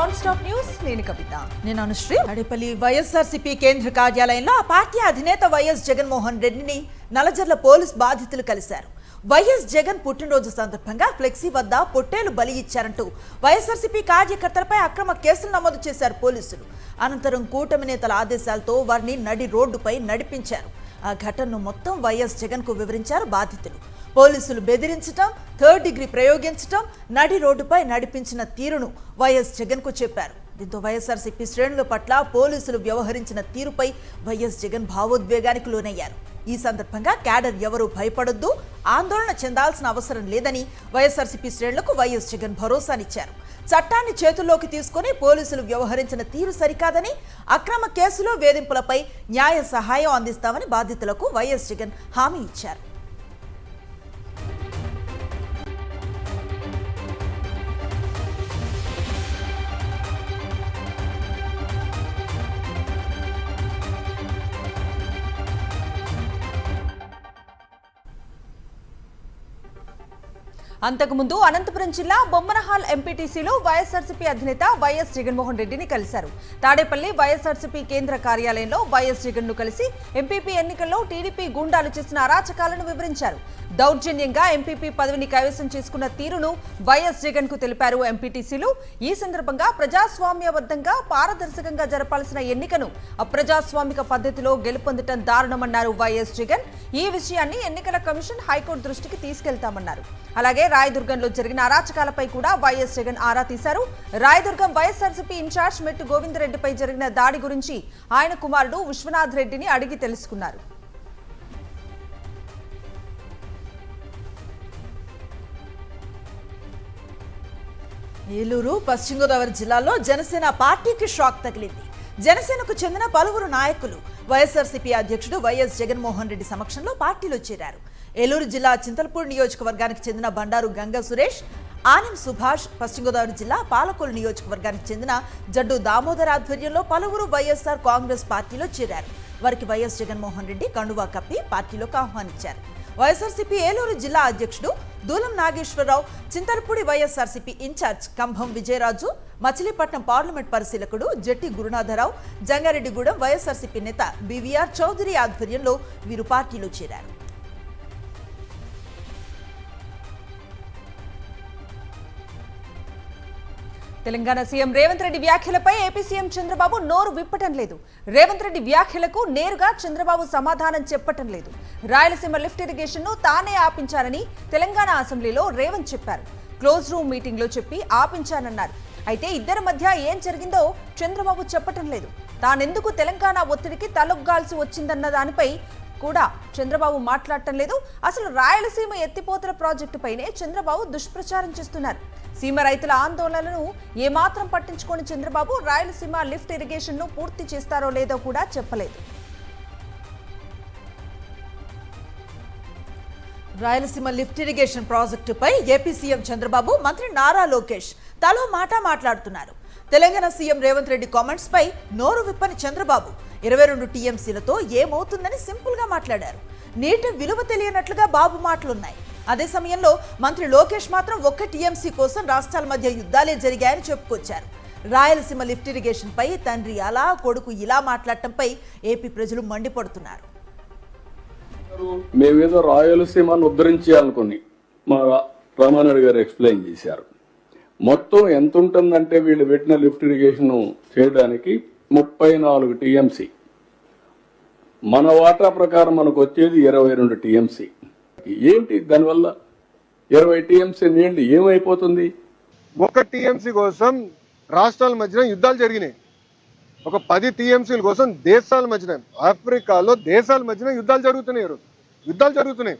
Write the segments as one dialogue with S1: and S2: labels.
S1: Non stop news నేను కవిత నేను అనుశ్రీ తాడేపల్లి వైఎస్ఆర్సీపీ కేంద్ర కార్యాలయంలో ఆ పార్టీ అధినేత వైఎస్ జగన్మోహన్ రెడ్డిని నల్లజర్ల పోలీస్ బాధితులు కలిశారు. వైఎస్ జగన్ పుట్టినరోజు సందర్భంగా ఫ్లెక్సీ వద్ద పొట్టేలు బలి ఇచ్చారంటూ వైఎస్ఆర్సీపీ కార్యకర్తలపై అక్రమ కేసులు నమోదు చేశారు పోలీసులు. అనంతరం కూటమి నేతల ఆదేశాలతో వారిని నడి రోడ్డుపై నడిపించారు. ఆ ఘటనను మొత్తం వైఎస్ జగన్ కు వివరించారు బాధితులు. పోలీసులు బెదిరించడం, థర్డ్ డిగ్రీ ప్రయోగించడం, నడి రోడ్డుపై నడిపించిన తీరును వైఎస్ జగన్ కు చెప్పారు. దీంతో వైఎస్ఆర్సీపీ శ్రేణుల పట్ల పోలీసులు వ్యవహరించిన తీరుపై వైఎస్ జగన్ భావోద్వేగానికి లోనయ్యారు. ఈ సందర్భంగా క్యాడర్ ఎవరూ భయపడొద్దు, ఆందోళన చెందాల్సిన అవసరం లేదని వైఎస్ఆర్సీపీ శ్రేణులకు వైఎస్ జగన్ భరోసానిచ్చారు. చట్టాన్ని చేతుల్లోకి తీసుకుని పోలీసులు వ్యవహరించిన తీరు సరికాదని, అక్రమ కేసులు వేధింపులపై న్యాయ సహాయం అందిస్తామని బాధితులకు వైఎస్ జగన్ హామీ ఇచ్చారు. అంతకుముందు అనంతపురం జిల్లా బొమ్మనహాల్ ఎంపీటీసీలో వైఎస్ఆర్సీపీ అధినేత వైఎస్ జగన్మోహన్ రెడ్డిని కలిశారు. తాడేపల్లి వైఎస్ఆర్సీపీ కేంద్ర కార్యాలయంలో వైఎస్ జగన్ ను కలిసి ఎంపీపీ ఎన్నికల్లో టీడీపీ గూండాలు చేసిన అరాచకాలను వివరించారు. దౌర్జన్యంగా ఎంపీపీ పదవిని కైవసం చేసుకున్న తీరును వైఎస్ జగన్ కు తెలిపారు ఎంపీటీసీలు. ఈ సందర్భంగా ప్రజాస్వామ్యబద్ధంగా పారదర్శకంగా జరపాల్సిన ఎన్నికను అప్రజాస్వామిక పద్ధతిలో గెలుపొందటం దారుణమన్నారు వైఎస్ జగన్. ఈ విషయాన్ని ఎన్నికల కమిషన్, హైకోర్టు దృష్టికి తీసుకెళ్తామన్నారు. అలాగే రాయదుర్గంలో జరిగిన అరాచకాలపై కూడా వైఎస్ జగన్ ఆరా తీశారు. రాయదుర్గం వైఎస్ఆర్సీపీ ఇన్ఛార్జ్ మెట్టు గోవిందరెడ్డిపై జరిగిన దాడి గురించి ఆయన కుమారుడు విశ్వనాథ్ రెడ్డిని అడిగి తెలుసుకున్నారు. ఏలూరు, పశ్చిమ గోదావరి జిల్లాలో జనసేన పార్టీకి షాక్ తగిలింది. జనసేనకు చెందిన పలువురు నాయకులు వైఎస్ఆర్సీపీ అధ్యక్షుడు వైఎస్ జగన్మోహన్ రెడ్డి సమక్షంలో పార్టీలో చేరారు. ఏలూరు జిల్లా చింతలపూడి నియోజకవర్గానికి చెందిన బండారు గంగా సురేష్, ఆనం సుభాష్, పశ్చిమ గోదావరి జిల్లా పాలకొల్లు నియోజకవర్గానికి చెందిన జడ్డు దామోదర్ ఆధ్వర్యంలో పలువురు వైఎస్ఆర్ కాంగ్రెస్ పార్టీలో చేరారు. వారికి వైఎస్ జగన్మోహన్ రెడ్డి కండువా కప్పి పార్టీలోకి ఆహ్వానించారు. వైఎస్ఆర్సీపీ ఏలూరు జిల్లా అధ్యక్షుడు దూలం నాగేశ్వరరావు, చింతలపూడి వైఎస్ఆర్సీపీ ఇన్ఛార్జ్ కంభం విజయరాజు, మచిలీపట్నం పార్లమెంట్ పరిశీలకుడు జట్టి గురునాథరావు, జంగారెడ్డిగూడెం వైఎస్ఆర్సీపీ నేత బీవీఆర్ చౌదరి ఆధ్వర్యంలో వీరు పార్టీలో చేరారు. తెలంగాణ సీఎం రేవంత్ రెడ్డి వ్యాఖ్యలపై ఏపీ సీఎం చంద్రబాబు నోరు విప్పటం లేదు. రేవంత్ రెడ్డి వ్యాఖ్యలకు నేరుగా చంద్రబాబు సమాధానం చెప్పటం లేదు. రాయలసీమ లిఫ్ట్ ఇరిగేషన్ ను తానే ఆపించారని తెలంగాణ అసెంబ్లీలో రేవంత్ చెప్పారు. క్లోజ్ రూమ్ మీటింగ్ లో చెప్పి ఆపించానన్నారు. అయితే ఇద్దరి మధ్య ఏం జరిగిందో చంద్రబాబు చెప్పటం లేదు. తానెందుకు తెలంగాణ ఒత్తిడికి తలొగ్గాల్సి వచ్చిందన్న దానిపై కూడా చంద్రబాబు మాట్లాడటం లేదు. అసలు రాయలసీమ ఎత్తిపోతల ప్రాజెక్టుపైనే చంద్రబాబు దుష్ప్రచారం చేస్తున్నారు. సీమ రైతుల ఆందోళనలను ఏమాత్రం పట్టించుకొని చంద్రబాబు రాయలసీమ లిఫ్ట్ ఇరిగేషన్ ను పూర్తి చేస్తారో లేదో కూడా చెప్పలేదు. రాయలసీమ లిఫ్ట్ ఇరిగేషన్ ప్రాజెక్టుపై ఏపీ సీఎం చంద్రబాబు, మంత్రి నారా లోకేష్ తలో మాట మాట్లాడుతున్నారు. తెలంగాణ సీఎం రేవంత్ రెడ్డి కామెంట్స్ పై నోరు విప్పని చంద్రబాబు 22 టీఎంసీలతో ఏమవుతుందని సింపుల్ గా మాట్లాడారు. నీటి విలువ తెలియనట్లుగా బాబు మాటలున్నాయి. అదే సమయంలో మంత్రి లోకేష్ మాత్రం ఒక్క టీఎంసీ కోసం రాష్ట్రాల మధ్య యుద్ధాలే జరిగాయని చెప్పుకొచ్చారు. రాయలసీమ లిఫ్ట్ ఇరిగేషన్ పై తండ్రి అలా, కొడుకు ఇలా మాట్లాడటంపై ఏపీ ప్రజలు మండిపడుతున్నారు.
S2: మేమేదో రాయలసీమను ఉద్ధరించాలనుకుని మా రామానాయుడు గారు ఎక్స్ప్లెయిన్ చేశారు. మొత్తం ఎంత ఉంటుందంటే వీళ్ళు పెట్టిన లిఫ్ట్ ఇరిగేషన్ చేయడానికి 34 టీఎంసీ. మన వాటా ప్రకారం మనకు వచ్చేది 22 టీఎంసీ. ఏంటి దానివల్ల 20 టీఎంసీ నీళ్లు ఏమైపోతుంది?
S3: ఒక టీఎంసీ కోసం రాష్ట్రాల మధ్యన యుద్ధాలు జరిగినాయి. ఒక 10 టీఎంసీల కోసం దేశాల మధ్యన, ఆఫ్రికాలో దేశాల మధ్యన యుద్ధాలు జరుగుతున్నాయి.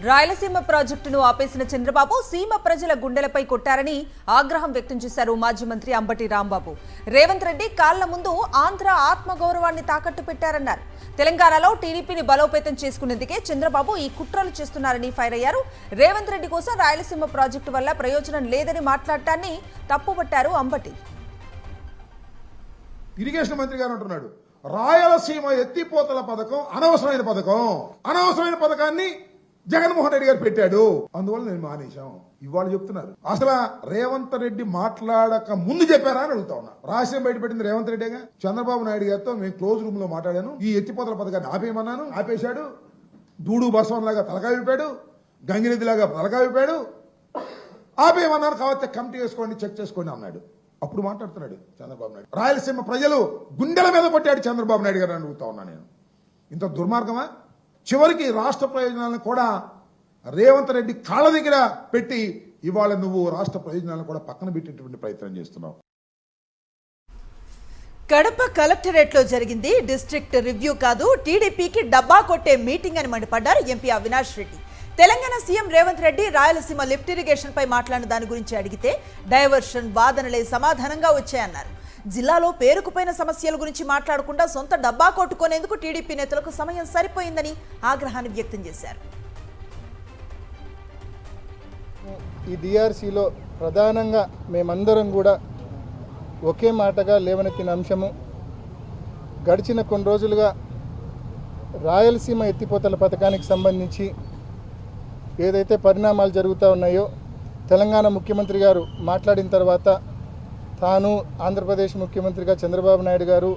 S1: రాయలసీమ ప్రాజెక్టును ఆపేసిన చంద్రబాబు సీమ ప్రజల గుండెలపై కొట్టారని ఆగ్రహం వ్యక్తం చేశారు మాజీ మంత్రి అంబటి రాంబాబు. రేవంత్ రెడ్డి కాళ్ల ముందు ఆంధ్ర ఆత్మగౌరవాన్ని తాకట్టు పెట్టారన్నారు. తెలంగాణలో టీడీపీని బలోపేతం చేసుకునేందుకే చంద్రబాబు ఈ కుట్రలు చేస్తున్నారని ఫైర్ అయ్యారు. రేవంత్ రెడ్డి కోసం రాయలసీమ ప్రాజెక్టు వల్ల ప్రయోజనం లేదని మాట్లాడటాన్ని తప్పుపట్టారు అంబటి.
S4: ఇరిగేషన్ మంత్రి గారు అంటున్నాడు, రాయలసీమ ఎత్తిపోతల పథకం అనవసరమైన పథకాన్ని జగన్మోహన్ రెడ్డి గారు పెట్టాడు, అందువల్ల నేను మానేశాం. ఇవాళ చెప్తున్నారు. అసలు రేవంత్ రెడ్డి మాట్లాడక ముందు చెప్పారా అని అడుగుతా ఉన్నా. రహస్యం బయటపెట్టింది రేవంత్ రెడ్డిగా. చంద్రబాబు నాయుడు గారితో మేము క్లోజ్ రూమ్ లో మాట్లాడాను. ఈ ఎత్తిపోతల పథకాన్ని ఆపేయమన్నాను, ఆపేశాడు. దూడు బసవం లాగా తలకాయ విప్పాడు, గంగిరెద్ది లాగా తలకాయ విప్పాడు. ఆపేయమన్నాను, కాబట్టి కమిటీ వేసుకోండి, చెక్ చేసుకోండి అన్నాడు. అప్పుడు మాట్లాడుతున్నాడు చంద్రబాబు నాయుడు. రాయలసీమ ప్రజలు గుండెల మీద కొట్టాడు చంద్రబాబు నాయుడు గారు అని అడుగుతా ఉన్నా నేను. ఇంత దుర్మార్గమా? చివరికి రాష్ట్ర ప్రయోజనాలను కూడా రేవంత్ రెడ్డి కాళ్ళ దగ్గర పెట్టి ఇవాళ నువ్వు రాష్ట్ర ప్రయోజనాలను కూడా పక్కన పెట్టేటువంటి ప్రయత్నం చేస్తున్నావు.
S1: కడప కలెక్టరేట్ లో జరిగింది డిస్ట్రిక్ట్ రివ్యూ కాదు, టీడీపీకి డబ్బా కొట్టే మీటింగ్ అని మండిపడ్డారు MP Avinash Reddy. Telangana CM Revanth Reddy Rayalaseema lift irrigation పై మాట్లాడిన దాని గురించి అడిగితే డైవర్షన్ వాదనలే సమాధానంగా వచ్చాయన్నారు. జిల్లాలో పేరుకుపోయిన సమస్యల గురించి మాట్లాడకుండా సొంత డబ్బా కొట్టుకునేందుకు టీడీపీ నేతలకు సమయం సరిపోయిందని ఆగ్రహాన్ని వ్యక్తం చేశారు.
S5: ఈ డిఆర్సీలో ప్రధానంగా మేమందరం కూడా ఒకే మాటగా లేవనెత్తిన అంశము, గడిచిన కొన్ని రోజులుగా రాయలసీమ ఎత్తిపోతల పథకానికి సంబంధించి ఏదైతే పరిణామాలు జరుగుతూ ఉన్నాయో, తెలంగాణ ముఖ్యమంత్రి గారు మాట్లాడిన తర్వాత తాను ఆంధ్రప్రదేశ్ ముఖ్యమంత్రిగా చంద్రబాబు నాయుడు గారు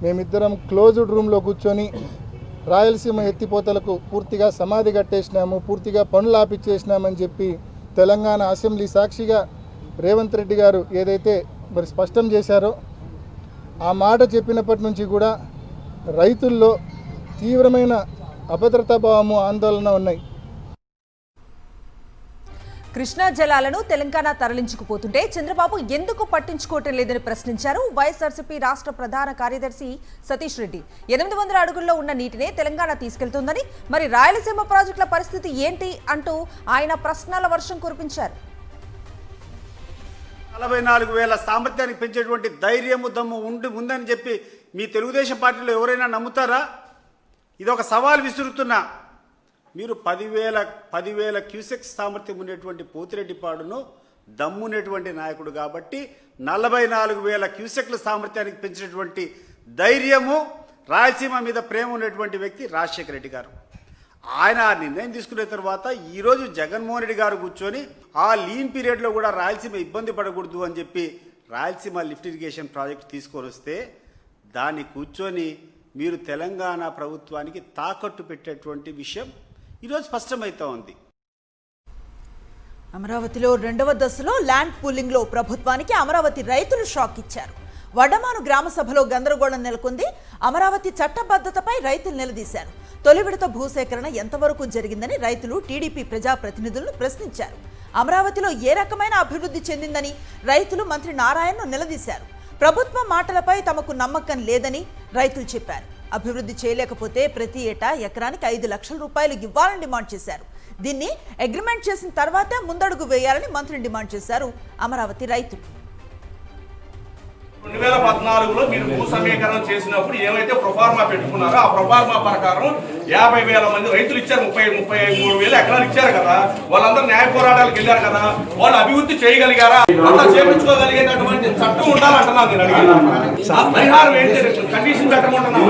S5: మేమిద్దరం క్లోజ్డ్ రూమ్లో కూర్చొని రాయలసీమ ఎత్తిపోతలకు పూర్తిగా సమాధి కట్టేసినాము, పూర్తిగా పనులు ఆపిచ్చేసినామని చెప్పి తెలంగాణ అసెంబ్లీ సాక్షిగా రేవంత్ రెడ్డి గారు ఏదైతే మరి స్పష్టం చేశారో, ఆ మాట చెప్పినప్పటి నుంచి కూడా రైతుల్లో తీవ్రమైన అభద్రతాభావము, ఆందోళన ఉన్నాయి.
S6: కృష్ణా జలాలను తెలంగాణ తరలించుకుపోతుంటే చంద్రబాబు ఎందుకు పట్టించుకోవటం లేదని ప్రశ్నించారు వైఎస్ఆర్సీపీ రాష్ట్ర ప్రధాన కార్యదర్శి సతీష్ రెడ్డి. 800 అడుగుల్లో ఉన్న నీటినే తెలంగాణ తీసుకెళ్తుందని, మరి రాయలసీమ ప్రాజెక్టుల పరిస్థితి ఏంటి అంటూ ఆయన ప్రశ్నల వర్షం కురిపించారు.
S7: 44,000 సామర్థ్యానికి పెంచేటువంటి ధైర్యము దమ్ము ఉందని చెప్పి మీ తెలుగుదేశం పార్టీలో ఎవరైనా నమ్ముతారా? ఇది ఒక సవాల్ విసురుతున్నా. మీరు 10,000 క్యూసెక్స్ సామర్థ్యం ఉండేటువంటి పోతిరెడ్డిపాడును దమ్మునేటువంటి నాయకుడు కాబట్టి 44,000 క్యూసెక్ల సామర్థ్యానికి పెంచినటువంటి ధైర్యము, రాయలసీమ మీద ప్రేమ ఉన్నటువంటి వ్యక్తి రాజశేఖర రెడ్డి గారు. ఆయన ఆ నిర్ణయం తీసుకున్న తర్వాత ఈరోజు జగన్మోహన్ రెడ్డి గారు కూర్చొని ఆ లీన్ పీరియడ్లో కూడా రాయలసీమ ఇబ్బంది పడకూడదు అని చెప్పి రాయలసీమ లిఫ్ట్ ఇరిగేషన్ ప్రాజెక్ట్ తీసుకొని వస్తే దాన్ని కూర్చొని మీరు తెలంగాణ ప్రభుత్వానికి తాకట్టు పెట్టేటువంటి విషయం ఈరోజు స్పష్టమవుతా ఉంది.
S1: అమరావతిలో 2వ దశలో ల్యాండ్ పూలింగ్ లో ప్రభుత్వానికి అమరావతి రైతులు షాక్ ఇచ్చారు. వడ్డమాను గ్రామ సభలో గందరగోళం నెలకొంది. అమరావతి చట్టబద్ధతపై రైతులు నిలదీశారు. తొలి విడత భూసేకరణ ఎంతవరకు జరిగిందని రైతులు టీడీపీ ప్రజాప్రతినిధులను ప్రశ్నించారు. అమరావతిలో ఏ రకమైన అభివృద్ధి చెందిందని రైతులు మంత్రి నారాయణను నిలదీశారు. ప్రభుత్వం మాటలపై తమకు నమ్మకం లేదని రైతులు చెప్పారు. అభివృద్ధి చేయలేకపోతే ప్రతి ఏటా ఎకరానికి 5 లక్షల రూపాయలు ఇవ్వాలని డిమాండ్ చేశారు. దీన్ని అగ్రిమెంట్ చేసిన తర్వాతే ముందడుగు వేయాలని మంత్రిని డిమాండ్ చేశారు అమరావతి రైతులు.
S8: 2014లో మీరు భూ సమీకరణ చేసినప్పుడు ఏమైతే ప్రొఫార్మా పెట్టుకున్నారో ఆ ప్రొఫార్మా ప్రకారం 50,000 మంది రైతులు ఇచ్చారు. 33,000 ఎకరాలు ఇచ్చారు కదా. వాళ్ళందరూ న్యాయ పోరాటాలకు వెళ్ళారు కదా. వాళ్ళు అభివృద్ధి చేయగలిగారా? అంతా చేపించుకోగలిగేటటువంటి చట్టం ఉండాలంటున్నాను నేను అడిగాను. పరిహారం ఏంటి? కండిషన్ పెట్టమంటున్నాను.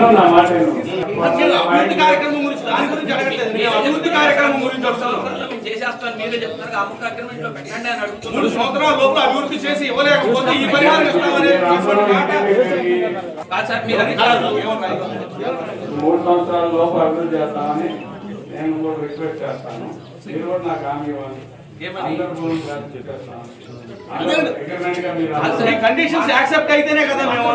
S8: అభివృద్ధి కార్యక్రమం గురించి దాని గురించి అడగట్లేదు. నేను అభివృద్ధి కార్యక్రమం గురించి అడుగుతున్నాను. 3 సంవత్సరాల లోపల అభివృద్ధి చేసి ఇవ్వలేకపోతే ఈ పరిహారం ఇస్తామనే
S9: 3 సంవత్సరాల లోపు అభివృద్ధి చేస్తామని నేను కూడా రిక్వెస్ట్ చేస్తాను. మీరు కూడా నాకు హామీ ఇవ్వండి.
S8: కండిషన్స్ యాక్సెప్ట్ అయితేనే కదా మేము.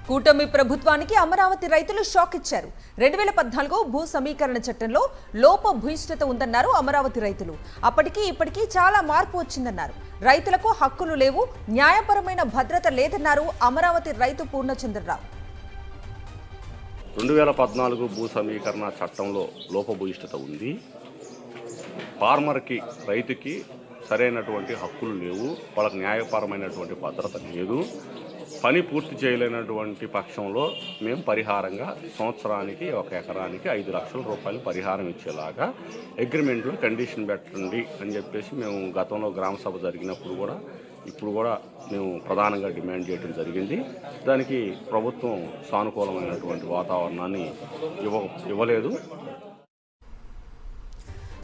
S6: కూటమి ప్రభుత్వానికి అమరావతి రైతులు షాక్ ఇచ్చారు. 2014 భూ సమీకరణ చట్టంలో లోప భూయిష్టత ఉందన్నారు అమరావతి రైతులు. అప్పటికి ఇప్పటికీ చాలా మార్పు వచ్చిందన్నారు. రైతులకు హక్కులు లేవు, న్యాయపరమైన భద్రత లేదన్నారు అమరావతి రైతు పూర్ణచంద్రరావు.
S10: 2014 భూ సమీకరణ చట్టంలో లోపభూయిష్టత ఉంది. ఫార్మర్కి, రైతుకి సరైనటువంటి హక్కులు లేవు, వాళ్ళకి న్యాయపరమైనటువంటి భద్రత లేదు. పని పూర్తి చేయలేనటువంటి పక్షంలో మేము పరిహారంగా సంవత్సరానికి 1 ఎకరానికి 5 లక్షల రూపాయలు పరిహారం ఇచ్చేలాగా అగ్రిమెంట్లో కండిషన్ పెట్టండి అని చెప్పేసి మేము గతంలో గ్రామ సభ జరిగినప్పుడు కూడా ఇప్పుడు కూడా మేము ప్రధానంగా డిమాండ్ చేయడం జరిగింది. దానికి ప్రభుత్వం సానుకూలమైనటువంటి వాతావరణాన్ని ఇవ్వలేదు.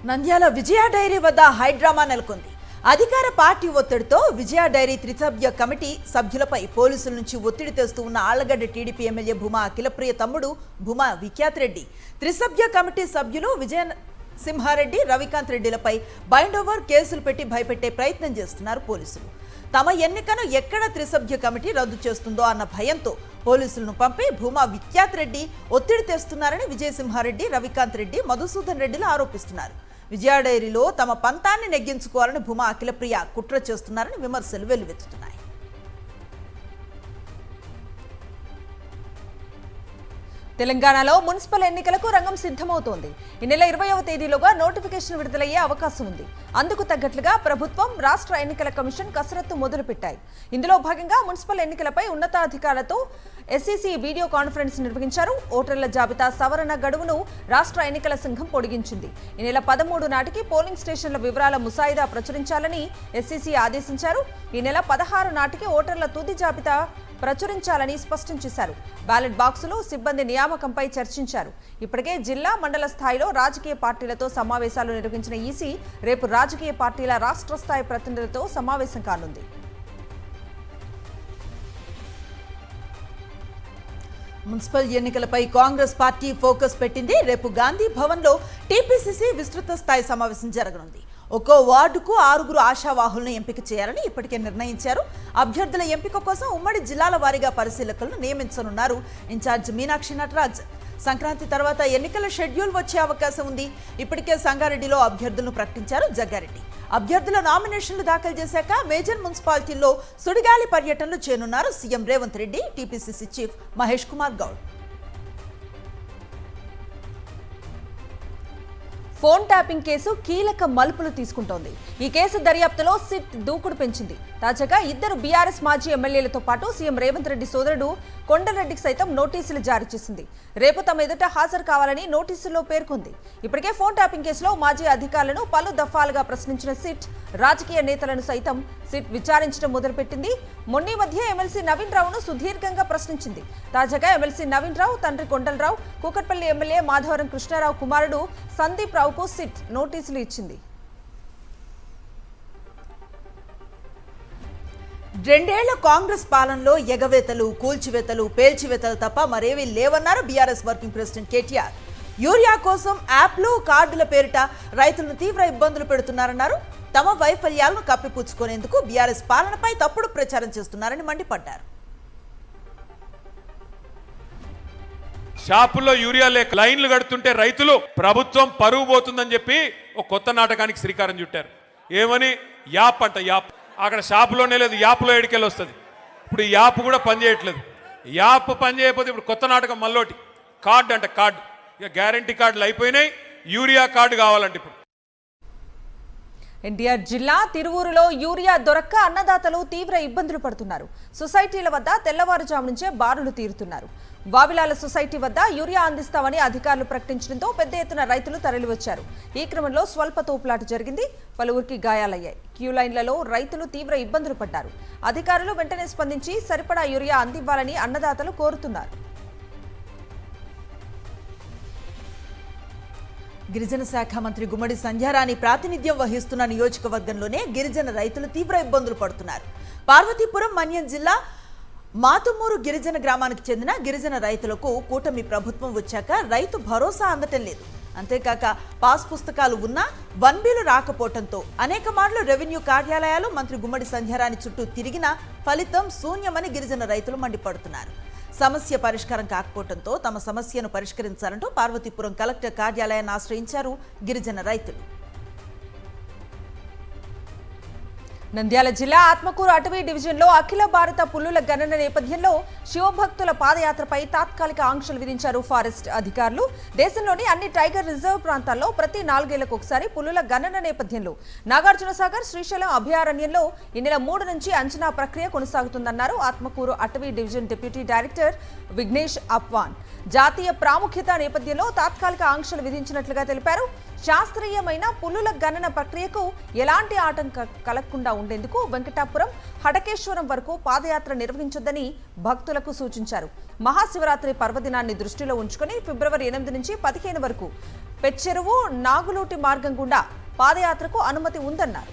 S1: నంద్యాల విజయ డైరీ వద్ద హైడ్రామా నెలకొంది. అధికార పార్టీ ఒత్తిడితో విజయ డైరీ త్రిసభ్య కమిటీ సభ్యులపై పోలీసుల నుంచి ఒత్తిడి తెస్తూ ఉన్న ఆళ్లగడ్డ టీడీపీ ఎమ్మెల్యే భూమా అఖిలప్రియ తమ్ముడు భూమా విఖ్యాత్ రెడ్డి త్రిసభ్య కమిటీ సభ్యులు విజయ సింహారెడ్డి, రవికాంత్ రెడ్డిలపై బైండ్ ఓవర్ కేసులు పెట్టి భయపెట్టే ప్రయత్నం చేస్తున్నారు పోలీసులు. తమ ఎన్నికను ఎక్కడ త్రిసభ్య కమిటీ రద్దు చేస్తుందో అన్న భయంతో పోలీసులను పంపి భూమా విఖ్యాత్ రెడ్డి ఒత్తిడి తెస్తున్నారని విజయసింహారెడ్డి, రవికాంత్ రెడ్డి, మధుసూదన్ రెడ్డిలు ఆరోపిస్తున్నారు. విజయ డైరీలో తమ పంతాన్ని నెగ్గించుకోవాలని భూమా అఖిలప్రియ కుట్ర చేస్తున్నారని విమర్శలు వెల్లువెత్తుతున్నాయి.
S6: తెలంగాణలో మున్సిపల్ ఎన్నికలకు రంగం సిద్ధమవుతోంది. ఈ నెల 20వ తేదీలోగా నోటిఫికేషన్ విడుదలయ్యే అవకాశం ఉంది. అందుకు తగ్గట్లుగా ప్రభుత్వం, రాష్ట్ర ఎన్నికల కమిషన్ కసరత్తు మొదలుపెట్టాయి. ఇందులో భాగంగా మున్సిపల్ ఎన్నికలపై ఉన్నతాధికారులతో ఎస్ఈసీ వీడియో కాన్ఫరెన్స్ నిర్వహించారు. ఓటర్ల జాబితా సవరణ గడువును రాష్ట్ర ఎన్నికల సంఘం పొడిగించింది. ఈ నెల 13 నాటికి పోలింగ్ స్టేషన్ల వివరాల ముసాయిదా ప్రచురించాలని ఎస్ఈసీ ఆదేశించారు. ఈ నెల 16 నాటికి ఓటర్ల తుది జాబితా ప్రచురించాలని స్పష్టం చేశారు. బ్యాలెట్ బాక్సులు, సిబ్బంది నియామకంపై చర్చించారు. ఇప్పటికే జిల్లా, మండల స్థాయిలో రాజకీయ పార్టీలతో సమావేశాలు నిర్వహించిన ఈసీ రేపు రాజకీయ పార్టీల రాష్ట్ర స్థాయి ప్రతినిధులతో సమావేశం కానుంది.
S1: మున్సిపల్ ఎన్నికలపై కాంగ్రెస్ పార్టీ ఫోకస్ పెట్టింది. రేపు గాంధీ భవన్లో టీపీసీసీ విస్తృత స్థాయి సమావేశం జరగనుంది. ఒక్కో వార్డుకు 6 ఆశావాహులను ఎంపిక చేయాలని ఇప్పటికే నిర్ణయించారు. అభ్యర్థుల ఎంపిక కోసం ఉమ్మడి జిల్లాల వారీగా పరిశీలకులను నియమించనున్నారు ఇన్ఛార్జ్ మీనాక్షి నటరాజ్. సంక్రాంతి తర్వాత ఎన్నికల షెడ్యూల్ వచ్చే అవకాశం ఉంది. ఇప్పటికే సంగారెడ్డిలో అభ్యర్థులను ప్రకటించారు జగ్గారెడ్డి. అభ్యర్థుల నామినేషన్లు దాఖలు చేశాక మేజర్ మున్సిపాలిటీల్లో సుడిగాలి పర్యటనలు చేయనున్నారు CM Revanth Reddy, TPCC chief Mahesh Kumar Goud.
S6: Phone tapping case కీలక మలుపులు తీసుకుంటోంది. ఈ కేసు దర్యాప్తులో సిట్ దూకుడు పెంచింది. తాజాగా 2 బీఆర్ఎస్ మాజీ ఎమ్మెల్యేలతో పాటు సీఎం రేవంత్ రెడ్డి సోదరుడు కొండరెడ్డికి సైతం నోటీసులు జారీ చేసింది. రేపు తమ ఎదుట హాజరు కావాలని నోటీసుల్లో పేర్కొంది. ఇప్పటికే ఫోన్ ట్యాపింగ్ కేసులో మాజీ అధికారులను పలు దఫాలుగా ప్రశ్నించిన సిట్ రాజకీయ నేతలను సైతం సిట్ విచారించడం మొదలుపెట్టింది. మొన్న మధ్య ఎమ్మెల్సీ నవీన్ రావును సుదీర్ఘంగా ప్రశ్నించింది. తాజాగా ఎమ్మెల్సీ నవీన్ రావు తండ్రి కొండలరావు, కూకట్పల్లి ఎమ్మెల్యే మాధవరం కృష్ణారావు కుమారుడు సందీప్ రావుకు సిట్ నోటీసులు ఇచ్చింది.
S1: 2 ఏళ్ల కాంగ్రెస్ పాలనలో ఎగవేతలు, కూల్చివేతలు, పేల్చివేతలు తప్ప మరేవీ లేవన్నారు BRS working president KTR. Urea కోసం యాప్లు, కార్డుల పేరిట రైతులను తీవ్ర ఇబ్బందులు పెడుతున్నారన్నారు. తమ వైఫల్యాలను కప్పిపుచ్చుకునేందుకు బీఆర్ఎస్ పాలనపై తప్పుడు ప్రచారం చేస్తున్నారని మండిపడ్డారు.
S11: షాపుల్లో యూరియా లేక లైన్లు కడుతుంటే రైతులు ప్రభుత్వం పరువు పోతుందని చెప్పి ఒక కొత్త నాటకానికి శ్రీకారం చుట్టారు. ఏమని? యాప్ అంట. యాప్ అక్కడ షాపులోనే లేదు, యాప్లో ఎడికెళ్ళి వస్తుంది. ఇప్పుడు ఈ యాప్ కూడా పనిచేయట్లేదు. యాప్ పనిచేయకపోతే ఇప్పుడు కొత్త నాటకం మళ్ళోటి కార్డు అంట. కార్డు ఇక గ్యారంటీ కార్డులు అయిపోయినాయి, యూరియా కార్డు కావాలంటే ఇప్పుడు.
S6: ఎన్టీఆర్ జిల్లా తిరువూరులో యూరియా దొరక్క అన్నదాతలు తీవ్ర ఇబ్బందులు పడుతున్నారు. సొసైటీల వద్ద తెల్లవారుజాము నుంచే బారులు తీరుతున్నారు. వావిలాల సొసైటీ వద్ద యూరియా అందిస్తామని అధికారులు ప్రకటించడంతో పెద్ద ఎత్తున రైతులు తరలివచ్చారు. ఈ క్రమంలో స్వల్ప తోపులాట జరిగింది. పలువురికి గాయాలయ్యాయి. క్యూ లైన్లలో రైతులు తీవ్ర ఇబ్బందులు పడ్డారు. అధికారులు వెంటనే స్పందించి సరిపడా యూరియా అందివ్వాలని అన్నదాతలు కోరుతున్నారు.
S1: గిరిజన శాఖ మంత్రి గుమ్మడి సంధ్యారాణి ప్రాతినిధ్యం వహిస్తున్న నియోజకవర్గంలోనే గిరిజన రైతులు తీవ్ర ఇబ్బందులు పడుతున్నారు. పార్వతీపురం, మన్యం జిల్లా మాతుమూరు గిరిజన గ్రామానికి చెందిన గిరిజన రైతులకు కూటమి ప్రభుత్వం వచ్చాక రైతు భరోసా అందటం లేదు. అంతేకాక పాస్ పుస్తకాలు ఉన్నా 1Bలు రాకపోవడంతో అనేక మార్లు రెవెన్యూ కార్యాలయాలు మంత్రి గుమ్మడి సంధ్యారాణి చుట్టూ తిరిగినా ఫలితం శూన్యమని గిరిజన రైతులు మండిపడుతున్నారు. సమస్య పరిష్కారం కాకపోవడంతో తమ సమస్యను పరిష్కరించాలంటూ పార్వతీపురం కలెక్టర్ కార్యాలయాన్ని ఆశ్రయించారు గిరిజన రైతులు.
S6: నంద్యాల జిల్లా ఆత్మకూరు అటవీ డివిజన్లో అఖిల భారత పులుల గణన నేపథ్యంలో శివభక్తుల పాదయాత్రపై తాత్కాలిక ఆంక్షలు విధించారు ఫారెస్ట్ అధికారులు. దేశంలోని అన్ని టైగర్ రిజర్వ్ ప్రాంతాల్లో ప్రతి 4 ఏళ్లకు ఒకసారి పులుల గణన నేపథ్యంలో నాగార్జునసాగర్, శ్రీశైలం అభయారణ్యంలో ఈ నెల 3 నుంచి అంచనా ప్రక్రియ కొనసాగుతుందన్నారు ఆత్మకూరు అటవీ డివిజన్ డిప్యూటీ డైరెక్టర్ విఘ్నేష్ అప్వాన్. జాతీయ ప్రాముఖ్యత నేపథ్యంలో తాత్కాలిక ఆంక్షలు విధించినట్లుగా తెలిపారు. శాస్త్రీయమైన పులుల గణన ప్రక్రియకు ఎలాంటి ఆటంకం కలగకుండా ఉండేందుకు వెంకటాపురం, హడకేశ్వరం వరకు పాదయాత్ర నిర్వహించొద్దని భక్తులకు సూచించారు. మహాశివరాత్రి పర్వదినాన్ని దృష్టిలో ఉంచుకుని ఫిబ్రవరి 8 నుంచి 15 వరకు పెచ్చెరువు, నాగులూటి మార్గం గుండా పాదయాత్రకు అనుమతి ఉందన్నారు.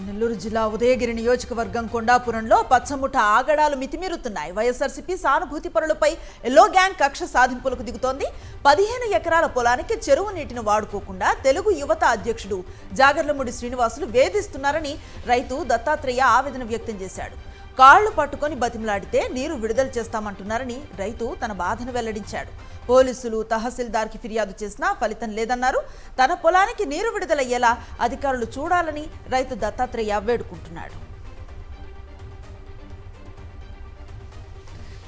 S1: నెల్లూరు జిల్లా ఉదయగిరి నియోజకవర్గం కొండాపురంలో పచ్చముఠ ఆగడాలు మితిమీరుతున్నాయి. వైఎస్ఆర్సీపీ సానుభూతి పరులపై ఎల్లో గ్యాంగ్ కక్ష సాధింపులకు దిగుతోంది. 15 ఎకరాల పొలానికి చెరువు నీటిని వాడుకోకుండా తెలుగు యువత అధ్యక్షుడు జాగర్లమూడి శ్రీనివాసులు వేధిస్తున్నారని రైతు దత్తాత్రేయ ఆవేదన వ్యక్తం చేశాడు. కాళ్లు పట్టుకొని బతిమలాడితే నీరు విడుదల చేస్తామంటున్నారని రైతు తన బాధను వెల్లడించాడు. పోలీసులు, తహసీల్దార్కి ఫిర్యాదు చేసినా ఫలితం లేదన్నారు. తన పొలానికి నీరు విడుదలయ్యేలా అధికారులు చూడాలని రైతు దత్తాత్రేయ వేడుకుంటున్నాడు.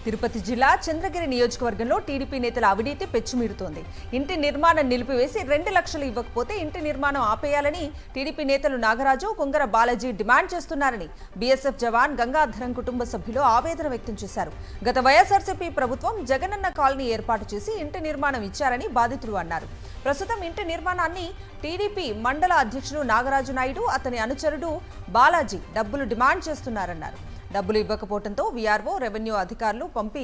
S6: తిరుపతి జిల్లా చంద్రగిరి నియోజకవర్గంలో టీడీపీ నేతల అవినీతి పెచ్చుమీరుతోంది. ఇంటి నిర్మాణం నిలిపివేసి 2 లక్షలు ఇవ్వకపోతే ఇంటి నిర్మాణం ఆపేయాలని టీడీపీ నేతలు నాగరాజు, కుంగర బాలాజీ డిమాండ్ చేస్తున్నారని బీఎస్ఎఫ్ జవాన్ గంగాధరం కుటుంబ సభ్యులు ఆవేదన వ్యక్తం చేశారు. గత వైఎస్ఆర్సీపీ ప్రభుత్వం జగనన్న కాలనీ ఏర్పాటు చేసి ఇంటి నిర్మాణం ఇచ్చారని బాధితులు అన్నారు. ప్రస్తుతం ఇంటి నిర్మాణాన్ని టీడీపీ మండల అధ్యక్షుడు నాగరాజు నాయుడు, అతని అనుచరుడు బాలాజీ డబ్బులు డిమాండ్ చేస్తున్నారన్నారు. డబ్బులు ఇవ్వకపోవడంతో వీఆర్ఓ, రెవెన్యూ అధికారులు పంపి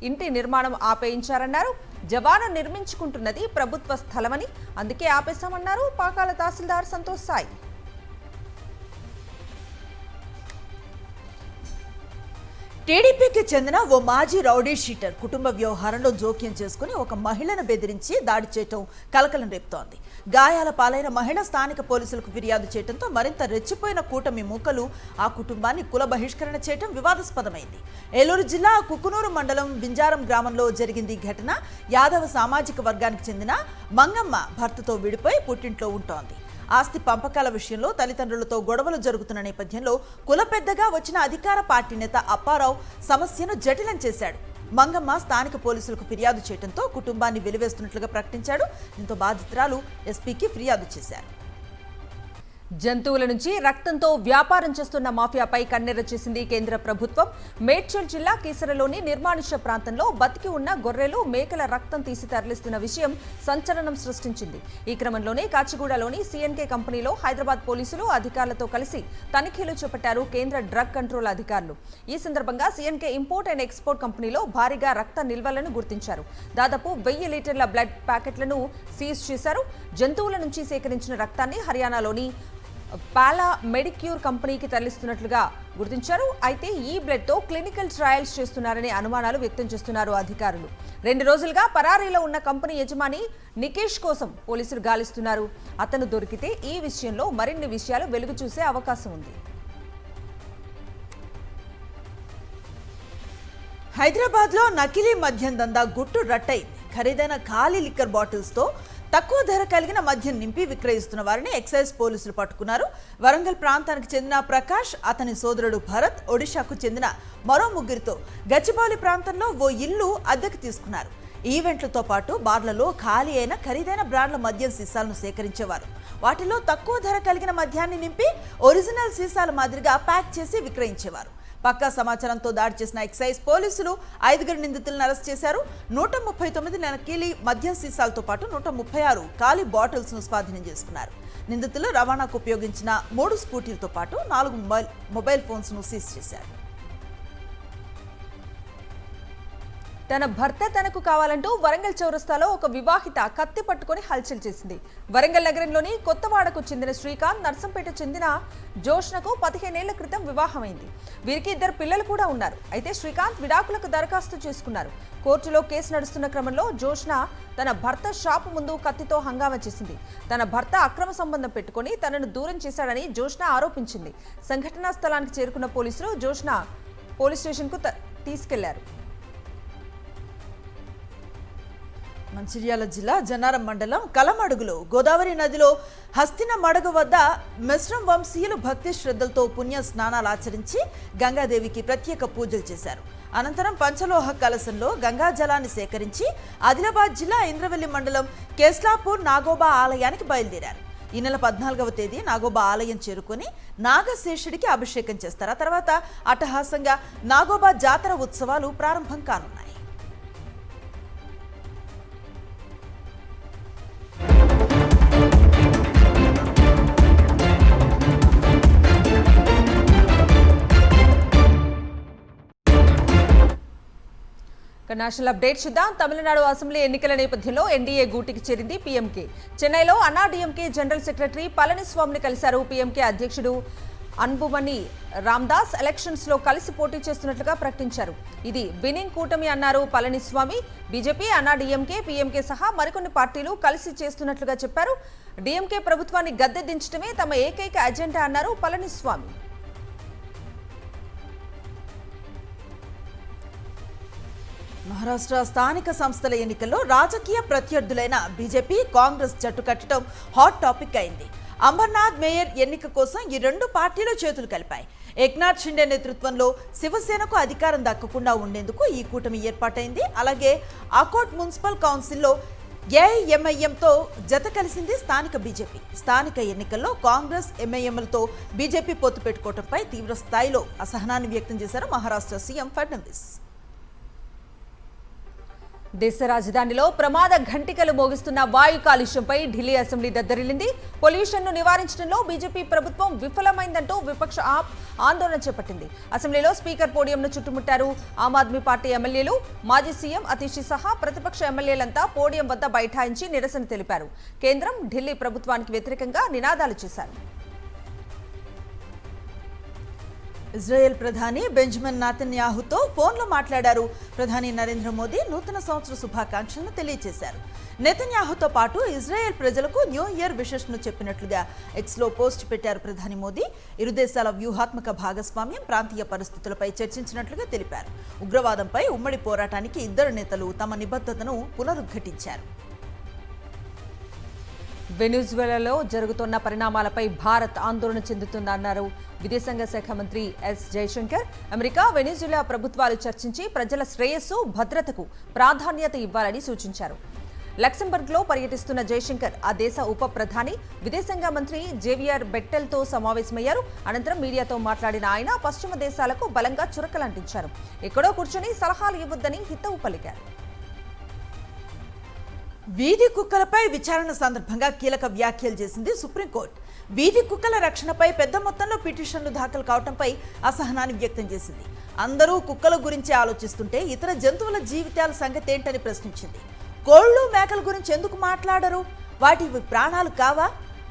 S6: ఇంటి నిర్మాణం ఆపేయించారన్నారు. జవాను నిర్మించుకుంటున్నది ప్రభుత్వ స్థలమని అందుకే ఆపేశామన్నారు పాకాల తహసీల్దార్ సంతోష్ సాయి.
S1: టీడీపీకి చెందిన ఓ మాజీ రౌడీ షీటర్ కుటుంబ వ్యవహారంలో జోక్యం చేసుకుని ఒక మహిళను బెదిరించి దాడి చేయటం కలకలం రేపుతోంది. గాయాల పాలైన మహిళ స్థానిక పోలీసులకు ఫిర్యాదు చేయడంతో మరింత రెచ్చిపోయిన కూటమి మూకలు ఆ కుటుంబాన్ని కుల బహిష్కరణ చేయడం వివాదాస్పదమైంది. ఏలూరు జిల్లా కుకునూరు మండలం వింజారం గ్రామంలో జరిగింది ఘటన. యాదవ సామాజిక వర్గానికి చెందిన మంగమ్మ భర్తతో విడిపోయి పుట్టింట్లో ఉంటోంది. ఆస్తి పంపకాల విషయంలో తల్లిదండ్రులతో గొడవలు జరుగుతున్న నేపథ్యంలో కుల పెద్దగా వచ్చిన అధికార పార్టీ నేత అప్పారావు సమస్యను జటిలం చేశాడు. మంగమ్మ స్థానిక పోలీసులకు ఫిర్యాదు చేయడంతో కుటుంబాన్ని వెలివేస్తున్నట్లుగా ప్రకటించాడు. దీంతో బాధితురాలు ఎస్పీకి ఫిర్యాదు చేశారు.
S6: జంతువుల నుంచి రక్తంతో వ్యాపారం చేస్తున్న మాఫియాపై కన్నెర్ర చేసింది కేంద్ర ప్రభుత్వం. మేడ్చల్ జిల్లా కీసరలోని నిర్మానుష్య ప్రాంతంలో బతికి ఉన్న గొర్రెలు, మేకల రక్తం తీసి తరలిస్తున్న విషయం సంచలనం సృష్టించింది. ఈ క్రమంలోనే కాచిగూడలోని సిఎన్కే కంపెనీలో హైదరాబాద్ పోలీసులు అధికారులతో కలిసి తనిఖీలు చేపట్టారు కేంద్ర డ్రగ్ కంట్రోల్ అధికారులు. ఈ సందర్భంగా సిఎన్కే ఇంపోర్ట్ అండ్ ఎక్స్పోర్ట్ కంపెనీలో భారీగా రక్త నిల్వలను గుర్తించారు. దాదాపు 1000 లీటర్ల బ్లడ్ ప్యాకెట్లను సీజ్ చేశారు. జంతువుల నుంచి సేకరించిన రక్తాన్ని హర్యానాలోని పాలా మెడిక్యూర్ కంపెనీకి తరలిస్తున్నట్లుగా గుర్తించారు. అయితే ఈ బ్లడ్తో క్లినికల్ ట్రయల్స్ చేస్తున్నారనే అనుమానాలు వ్యక్తం చేస్తున్నారు అధికారులు. 2 రోజులుగా పరారీలో ఉన్న కంపెనీ యజమాని నికేష్ కోసం పోలీసులు గాలిస్తున్నారు. అతను దొరికితే ఈ విషయంలో మరిన్ని విషయాలు వెలుగు చూసే అవకాశం ఉంది.
S1: హైదరాబాద్లో నకిలీ మద్యం దందా గుట్టు రట్టయింది. ఖరీదైన ఖాళీ లిక్కర్ బాటిల్స్తో తక్కువ ధర కలిగిన మద్యం నింపి విక్రయిస్తున్న వారిని ఎక్సైజ్ పోలీసులు పట్టుకున్నారు. వరంగల్ ప్రాంతానికి చెందిన ప్రకాష్, అతని సోదరుడు భరత్, ఒడిశాకు చెందిన మరో 3 గచ్చిబౌలి ప్రాంతంలో ఓ ఇల్లు అద్దెకు తీసుకున్నారు. ఈవెంట్లతో పాటు బార్లలో ఖాళీ అయిన ఖరీదైన బ్రాండ్ల మద్యం సీసాలను సేకరించేవారు. వాటిలో తక్కువ ధర కలిగిన మద్యాన్ని నింపి ఒరిజినల్ సీసాల మాదిరిగా ప్యాక్ చేసి విక్రయించేవారు. పక్కా సమాచారంతో దాడి చేసిన ఎక్సైజ్ పోలీసులు 5 నిందితులను అరెస్ట్ చేశారు. 139 నకిలీ మద్యం సీసాలతో పాటు 136 ఖాళీ బాటిల్స్ ను స్వాధీనం చేసుకున్నారు. నిందితులు రవాణాకు ఉపయోగించిన 3 స్కూటీలతో పాటు 4 మొబైల్ ఫోన్స్ ను సీజ్ చేశారు.
S6: తన భర్త తనకు కావాలంటూ వరంగల్ చౌరస్తాలో ఒక వివాహిత కత్తి పట్టుకొని హల్చల్ చేసింది. వరంగల్ నగరంలోని కొత్తవాడకు చెందిన శ్రీకాంత్, నర్సంపేట చెందిన జోష్నకు 15 ఏళ్ల క్రితం వివాహమైంది. వీరికి 2 పిల్లలు కూడా ఉన్నారు. అయితే శ్రీకాంత్ విడాకులకు దరఖాస్తు చేసుకున్నారు. కోర్టులో కేసు నడుస్తున్న క్రమంలో జోష్న తన భర్త షాపు ముందు కత్తితో హంగామా చేసింది. తన భర్త అక్రమ సంబంధం పెట్టుకొని తనను దూరం చేశాడని జోష్న ఆరోపించింది. సంఘటనా స్థలానికి చేరుకున్న పోలీసులు జోష్న పోలీస్ స్టేషన్కు తీసుకెళ్లారు.
S1: మంచిర్యాల జిల్లా జన్నారం మండలం కలమడుగులో గోదావరి నదిలో హస్తిన మడుగు వద్ద మిశ్రం వంశీయులు భక్తి శ్రద్ధలతో పుణ్య స్నానాలు ఆచరించి గంగాదేవికి ప్రత్యేక పూజలు చేశారు. అనంతరం పంచలోహ కలశంలో గంగా జలాన్ని సేకరించి ఆదిలాబాద్ జిల్లా ఇంద్రవెల్లి మండలం కేస్లాపూర్ నాగోబా ఆలయానికి బయలుదేరారు. ఈ నెల 14వ తేదీ నాగోబా ఆలయం చేరుకుని నాగశేషుడికి అభిషేకం చేస్తారు. ఆ తర్వాత అట్టహాసంగా నాగోబా జాతర ఉత్సవాలు ప్రారంభం కానున్నాయి.
S6: నేషనల్ అప్డేట్ చూద్దాం. తమిళనాడు అసెంబ్లీ ఎన్నికల నేపథ్యంలో ఎన్డీఏ గూటికి చేరింది పీఎంకే. చెన్నైలో అన్నాడీఎంకే జనరల్ సెక్రటరీ పళనిస్వామిని కలిశారు. పీఎంకే అధ్యక్షుడు అన్బుమణి రామ్దాస్ ఎలక్షన్స్ లో కలిసి పోటీ చేస్తున్నట్లుగా ప్రకటించారు. ఇది విన్నింగ్ కూటమి అన్నారు పళనిస్వామి. బీజేపీ, అన్నాడీఎంకే, పీఎంకే సహా మరికొన్ని పార్టీలు కలిసి చేస్తున్నట్లుగా చెప్పారు. డీఎంకే ప్రభుత్వాన్ని గద్దె దించడమే తమ ఏకైక అజెండా అన్నారు పళనిస్వామి.
S1: మహారాష్ట్ర స్థానిక సంస్థల ఎన్నికల్లో రాజకీయ ప్రత్యర్థులైన బీజేపీ, కాంగ్రెస్ జట్టు కట్టడం హాట్ టాపిక్ అయింది. అంబర్నాథ్ మేయర్ ఎన్నిక కోసం ఈ రెండు పార్టీలు చేతులు కలిపాయి. ఏక్నాథ్ షిండే నేతృత్వంలో శివసేనకు అధికారం దక్కకుండా ఉండేందుకు ఈ కూటమి ఏర్పాటైంది. అలాగే అకోట్ మున్సిపల్ కౌన్సిల్లో ఏఐఎంఐఎంతో జత కలిసింది స్థానిక బీజేపీ. స్థానిక ఎన్నికల్లో కాంగ్రెస్, ఎంఐఎంలతో బీజేపీ పొత్తు పెట్టుకోవడంపై తీవ్ర స్థాయిలో అసహనాన్ని వ్యక్తం చేశారు మహారాష్ట్ర సీఎం ఫడ్నవీస్.
S6: దేశ రాజధానిలో ప్రమాద ఘంటికలు మోగిస్తున్న వాయు కాలుష్యంపై ఢిల్లీ అసెంబ్లీ దద్దరిల్లింది. పొల్యూషన్ను నివారించడంలో బీజేపీ ప్రభుత్వం విఫలమైందంటూ విపక్ష ఆప్ ఆందోళన చేపట్టింది. అసెంబ్లీలో స్పీకర్ పోడియంను చుట్టుముట్టారు. ఆమ్ ఆద్మీ పార్టీ ఎమ్మెల్యేలు, మాజీ సీఎం అతిషి సహా ప్రతిపక్ష ఎమ్మెల్యేలంతా పోడియం వద్ద బైఠాయించి నిరసన తెలిపారు. కేంద్రం, ఢిల్లీ ప్రభుత్వానికి వ్యతిరేకంగా నినాదాలు చేశారు.
S1: ఇజ్రాయెల్ ప్రధాని బెంజమిన్ నెతన్యాహుతో ఫోన్లో మాట్లాడారు. ప్రధాని నరేంద్ర మోదీ నూతన సంవత్సర శుభాకాంక్షలను తెలియజేశారు. నెతన్యాహుతో పాటు ఇజ్రాయెల్ ప్రజలకు న్యూ ఇయర్ విషెస్ ను చెప్పినట్లుగా ఎక్స్లో పోస్ట్ పెట్టారు ప్రధాని మోదీ. ఇరు దేశాల వ్యూహాత్మక భాగస్వామ్యం, ప్రాంతీయ పరిస్థితులపై చర్చించినట్లుగా తెలిపారు. ఉగ్రవాదంపై ఉమ్మడి పోరాటానికి ఇద్దరు నేతలు తమ నిబద్ధతను పునరుద్ఘాటించారు.
S6: వెనిజువేలాలో జరుగుతున్న పరిణామాలపై భారత్ ఆందోళన చెందుతుందన్నారు విదేశాంగ శాఖ మంత్రి ఎస్ జయశంకర్. అమెరికా, వెనిజువేలా ప్రభుత్వాలు చర్చించి ప్రజల శ్రేయస్సు, భద్రతకు ప్రాధాన్యత ఇవ్వాలని సూచించారు. లక్సెంబర్గ్లో పర్యటిస్తున్న జయశంకర్ ఆ దేశ ఉప ప్రధాని, విదేశాంగ మంత్రి జేవియర్ బెట్టెల్తో సమావేశమయ్యారు. అనంతరం మీడియాతో మాట్లాడిన ఆయన పశ్చిమ దేశాలకు బలంగా చురకలంటించారు. ఎక్కడో కూర్చొని సలహాలు ఇవ్వొద్దని హితవు పలికారు.
S1: వీధి కుక్కలపై విచారణ సందర్భంగా కీలక వ్యాఖ్యలు చేసింది సుప్రీంకోర్టు. వీధి కుక్కల రక్షణపై పెద్ద మొత్తంలో పిటిషన్లు దాఖలు కావడంపై అసహనాన్ని వ్యక్తం చేసింది. అందరూ కుక్కల గురించి ఆలోచిస్తుంటే ఇతర జంతువుల జీవితాల సంగతి ఏంటని ప్రశ్నించింది. కోళ్లు, మేకల గురించి ఎందుకు మాట్లాడరు? వాటి ప్రాణాలు కావా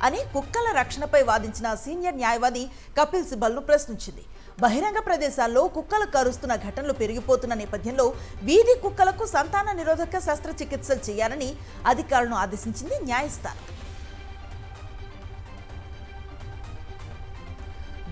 S1: అని కుక్కల రక్షణపై వాదించిన సీనియర్ న్యాయవాది కపిల్ సిబల్ను ప్రశ్నించింది. బహిరంగ ప్రదేశాల్లో కుక్కలు కరుస్తున్న ఘటనలు పెరిగిపోతున్న నేపథ్యంలో వీధి కుక్కలకు సంతాన నిరోధక శస్త్రచికిత్సలు చేయాలని అధికారులను ఆదేశించింది న్యాయస్థానం.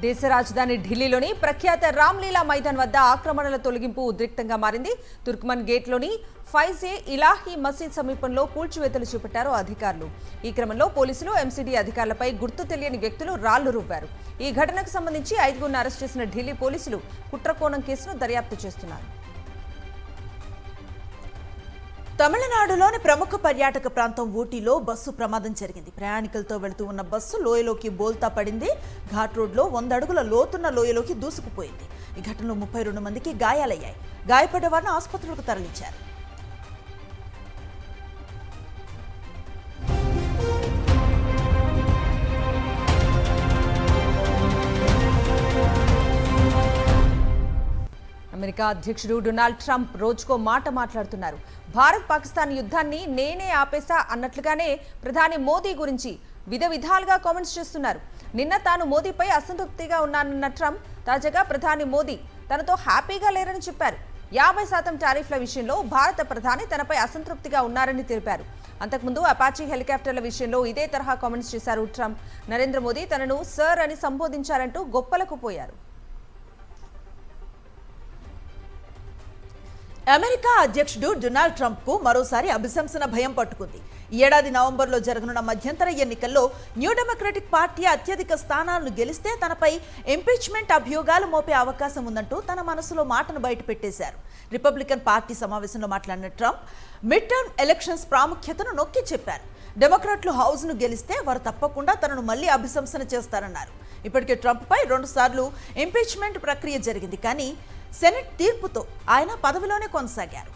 S6: దేశ రాజధాని ఢిల్లీలోని ప్రఖ్యాత రామ్లీలా మైదాన్ వద్ద ఆక్రమణల తొలగింపు ఉద్రిక్తంగా మారింది. తుర్క్మన్ గేట్లోని ఫైజే ఇలాహీ మసీద్ సమీపంలో కూల్చివేతలు చేపట్టారు అధికారులు. ఈ క్రమంలో పోలీసులు, ఎంసీడీ అధికారులపై గుర్తు తెలియని వ్యక్తులు రాళ్లు రువ్వారు. ఈ ఘటనకు సంబంధించి 5గురిని అరెస్ట్ చేసిన ఢిల్లీ పోలీసులు కుట్రకోణం కేసును దర్యాప్తు చేస్తున్నారు.
S1: తమిళనాడులోని ప్రముఖ పర్యాటక ప్రాంతం ఊటీలో బస్సు ప్రమాదం జరిగింది. ప్రయాణికులతో వెళుతూ ఉన్న బస్సు లోయలోకి బోల్తా పడింది. ఘాట్ రోడ్లో 100 అడుగుల లోతున్న లోయలోకి దూసుకుపోయింది. ఈ ఘటనలో 32 మందికి గాయాలయ్యాయి. గాయపడ్డ వారిని ఆసుపత్రులకు తరలించారు.
S6: అమెరికా అధ్యక్షుడు డొనాల్డ్ ట్రంప్ రోజుకో మాట మాట్లాడుతున్నారు. భారత్ పాకిస్తాన్ యుద్ధాన్ని నేనే ఆపేసా అన్నట్లుగానే ప్రధాని మోదీ గురించి విధాలుగా కామెంట్స్ చేస్తున్నారు. నిన్న తాను మోదీపై అసంతృప్తిగా ఉన్నానన్న ట్రంప్ తాజాగా ప్రధాని మోదీ తనతో హ్యాపీగా లేరని చెప్పారు. 50% టారిఫ్ల విషయంలో భారత ప్రధాని తనపై అసంతృప్తిగా ఉన్నారని తెలిపారు. అంతకుముందు అపాచీ హెలికాప్టర్ల విషయంలో ఇదే తరహా కామెంట్స్ చేశారు ట్రంప్. నరేంద్ర మోదీ తనను సర్ అని సంబోధించారంటూ గొప్పలకు పోయారు.
S1: అమెరికా అధ్యక్షుడు డొనాల్డ్ ట్రంప్కు మరోసారి అభిశంసన భయం పట్టుకుంది. ఈ ఏడాది నవంబర్లో జరగనున్న మధ్యంతర ఎన్నికల్లో న్యూ డెమోక్రటిక్ పార్టీ అత్యధిక స్థానాలను గెలిస్తే తనపై ఇంపీచ్మెంట్ అభియోగాలు మోపే అవకాశం ఉందంటూ తన మనసులో మాటను బయటపెట్టేశారు. రిపబ్లికన్ పార్టీ సమావేశంలో మాట్లాడిన ట్రంప్ మిడ్ టర్మ్ ఎలక్షన్స్ ప్రాముఖ్యతను నొక్కి చెప్పారు. డెమోక్రాట్లు హౌస్ను గెలిస్తే వారు తప్పకుండా తనను మళ్లీ అభిశంసన చేస్తారన్నారు. ఇప్పటికే ట్రంప్పై 2 సార్లు ఇంపీచ్మెంట్ ప్రక్రియ జరిగింది, కానీ సెనెట్ తీర్పుతో ఆయన పదవిలోనే కొనసాగారు.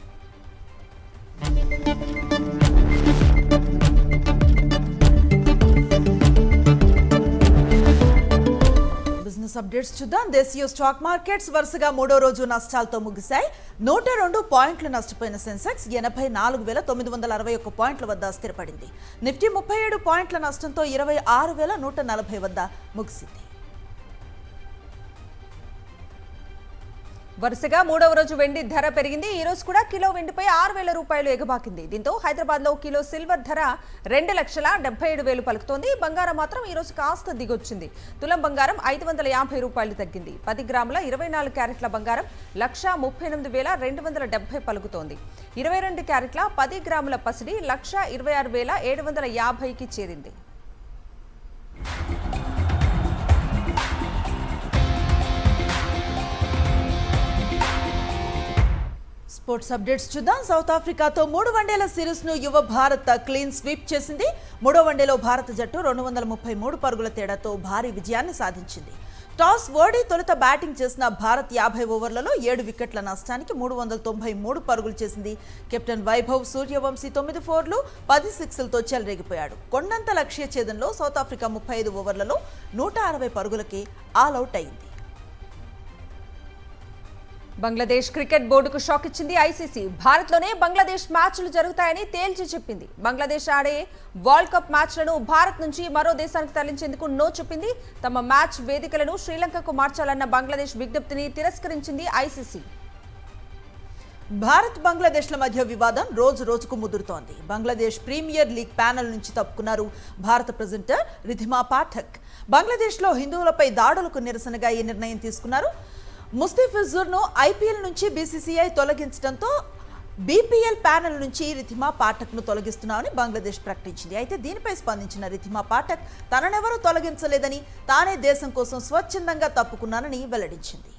S1: బిజినెస్ అప్డేట్స్ చూద్దాం. దేశీయ స్టాక్ మార్కెట్స్ వరుసగా 3వ రోజు నష్టాలతో ముగిశాయి. 102 పాయింట్లు నష్టపోయిన సెన్సెక్స్ 84,961 పాయింట్ల వద్ద స్థిరపడింది. నిఫ్టీ 37 పాయింట్ల నష్టంతో 26,140 వద్ద ముగిసింది.
S6: వరుసగా 3వ రోజు వెండి ధర పెరిగింది. ఈ రోజు కూడా కిలో వెండిపై 6,000 రూపాయలు ఎగబాకింది. దీంతో హైదరాబాద్లో కిలో సిల్వర్ ధర 2,77,000 పలుకుతోంది. బంగారం మాత్రం ఈ రోజు కాస్త దిగొచ్చింది. తులం బంగారం 550 రూపాయలు తగ్గింది. 10 గ్రాముల 24 క్యారెట్ల బంగారం 1,38,270 పలుకుతోంది. 22 క్యారెట్ల 10 గ్రాముల పసిడి 1,26,750కి చేరింది.
S1: స్పోర్ట్స్ అప్డేట్స్ చూద్దాం. సౌత్ ఆఫ్రికాతో 3 వన్డేల సిరీస్ ను యువ భారత్ క్లీన్ స్వీప్ చేసింది. 3వ వన్డేలో భారత జట్టు 233 పరుగుల తేడాతో భారీ విజయాన్ని సాధించింది. టాస్ ఓడి తొలుత బ్యాటింగ్ చేసిన భారత్ 50 ఓవర్లలో 7 వికెట్ల నష్టానికి 393 పరుగులు చేసింది. కెప్టెన్ వైభవ్ సూర్యవంశీ 9 ఫోర్లు 10 సిక్స్లతో చెలరేగిపోయాడు. కొండంత లక్ష్య ఛేదంలో సౌత్ ఆఫ్రికా 35 ఓవర్లలో 160 పరుగులకి ఆల్అవుట్ అయింది.
S6: బంగ్లాదేశ్ క్రికెట్ బోర్డుకు షాక్ ఇచ్చింది ఐసీసీ. భారత్లోనే బంగ్లాదేశ్ మ్యాచ్లు జరుగుతాయని తేల్చి చెప్పింది. బంగ్లాదేశ్ ఆడే వరల్డ్ కప్ మ్యాచ్లను భారత్ నుంచి మరో దేశానికి తరలించేందుకు నో చెప్పింది. తమ మ్యాచ్ వేదికలను శ్రీలంకకు మార్చాలన్న బంగ్లాదేశ్ విజ్ఞప్తిని తిరస్కరించింది ఐసీసీ.
S1: భారత్ బంగ్లాదేశ్ల మధ్య వివాదం రోజు రోజుకు ముదురుతోంది. బంగ్లాదేశ్ ప్రీమియర్ లీగ్ ప్యానెల్ నుంచి తప్పుకున్నారు భారత ప్రెసిడెంట్ రిధిమా పాఠక్. బంగ్లాదేశ్లో హిందువులపై దాడులకు నిరసనగా ఈ నిర్ణయం తీసుకున్నారు. ముస్తఫిజుర్ను ఐపీఎల్ నుంచి బీసీసీఐ తొలగించడంతో బీపీఎల్ ప్యానెల్ నుంచి రిధిమా పాఠక్ను తొలగిస్తున్నామని బంగ్లాదేశ్ ప్రకటించింది. అయితే దీనిపై స్పందించిన రిధిమా పాఠక్ తననెవరూ తొలగించలేదని, తానే దేశం కోసం స్వచ్ఛందంగా తప్పుకున్నానని వెల్లడించింది.